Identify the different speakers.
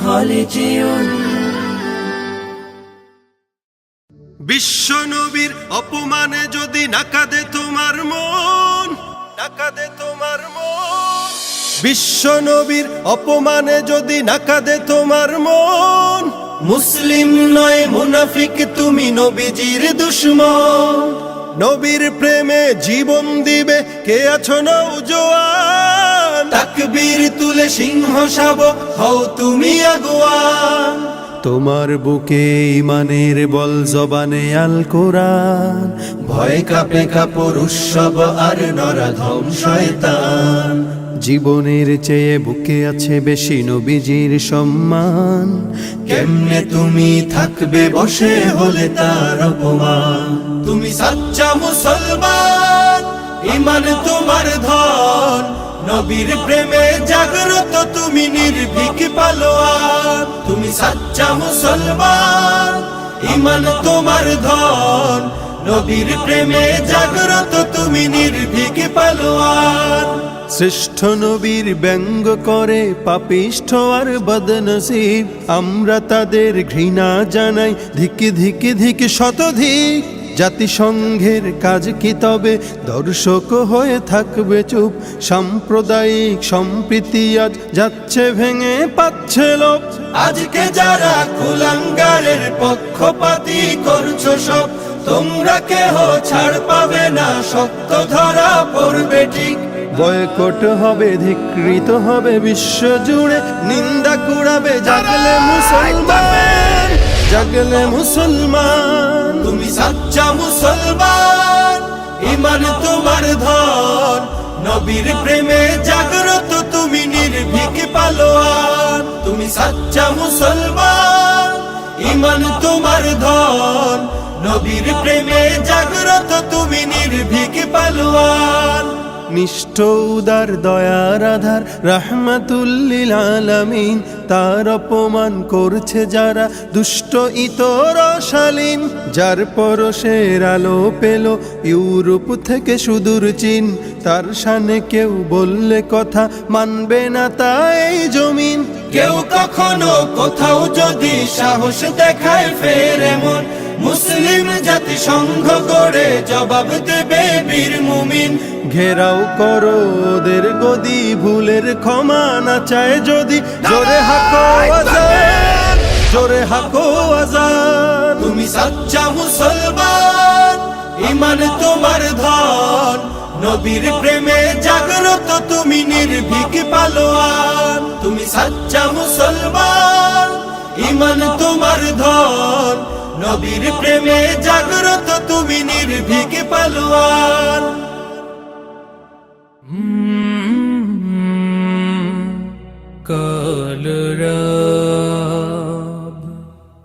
Speaker 1: خالدون
Speaker 2: বিশ্ব নবীর অপমানে যদি না কাঁদে তোমার মন, না কাঁদে তোমার মন। বিশ্ব নবীর অপমানে যদি না কাঁদে তোমার মন, মুসলিম নয় মুনাফিক তুমি নবীজির দুশমন। নবীর প্রেমে জীবন দিবে কে আছো নওজোয়ান, তাকবীর তুলে সিংহ শাবক হও তুমি আগুয়ান। তোমার বুকে ইমানের বল জবানে আল কোরআন, ভয় কাঁপে কাপড় উৎসব আর নরাধম শয়তান। জীবনের চেয়ে বুকে আছে বেশি নবীজির সম্মান, কেমনে তুমি থাকবে বসে হলে তার অপমান। তুমি সাচ্চা মুসলমান, ইমান তোমার ধন, নবীর প্রেমে জাগ্রত তুমি নির্ভীক পালোয়ান। তুমি সাচ্চা মুসলমান, ইমান তোমার ধন, নবীর প্রেমে জাগ্রত তুমি নির্ভীক পালোয়ান। শ্রেষ্ঠ নবীর ব্যঙ্গ করে পাপিষ্ঠ আর বদনসিব, আমরা তাদের ঘৃণা জানাই ধিকি ধিকি ধিকি শতধিক। জাতিসংঘের কাজ কি তবে দর্শক হয়ে থাকবে চুপ, সাম্প্রদায়িক সম্প্রীতি আজ যাচ্ছে ভেঙে পাচ্ছে লোক। আজকে যারা কুলাঙ্গারের পক্ষপাতী করছো সব, তোমরা কেহ ছাড় পাবে না, শক্ত ধরা পড়বে ঠিক। বয়কট হবে, ধিকৃত হবে বিশ্ব জুড়ে, নিন্দা কুড়াবে জাগলে মুসলমান, জাগলে মুসলমান। তুমি সাচ্চা মুসলমান, ইমান তোমার ধন, নবীর প্রেমে জাগ্রত তুমি নির্ভীক পালোয়ান। তুমি সাচ্চা মুসলমান, ইমান তোমার ধন, নবীর প্রেমে জাগ্রত তুমি নির্ভীক পালোয়ান। নিষ্ঠ উদার দয়ার আধার রাহমাতুল লিল আলামিন, তার অপমান করছে যারা দুষ্ট ইতর শালীন। যার পরশের আলো পেল ইউরোপ থেকে সুদূর চীন, তার শানে কেউ বললে কথা মানবে না তাই জমিন। কেউ কখনো কোথাও যদি সাহস দেখায় ফের এমন, মুসলিম জাতি সংঘ গড়ে জবাব দেবে বীর মুমিন। ঘেরাও করো ওদের গদি, ভুলের ক্ষমা না চায় যদি, জোরে হাকো আজান, জোরে হাকো আজান। তুমি সাচ্চা মুসলমান, ইমান তোমার ধন, নবীর প্রেমে জাগ্রত তুমি নির্ভীক পালোয়ান। তুমি সাচ্চা মুসলমান, ইমান তোমার ধন, নবীর প্রেমে জাগ্রত তুমি নির্ভীক পালোয়ান।
Speaker 1: কাল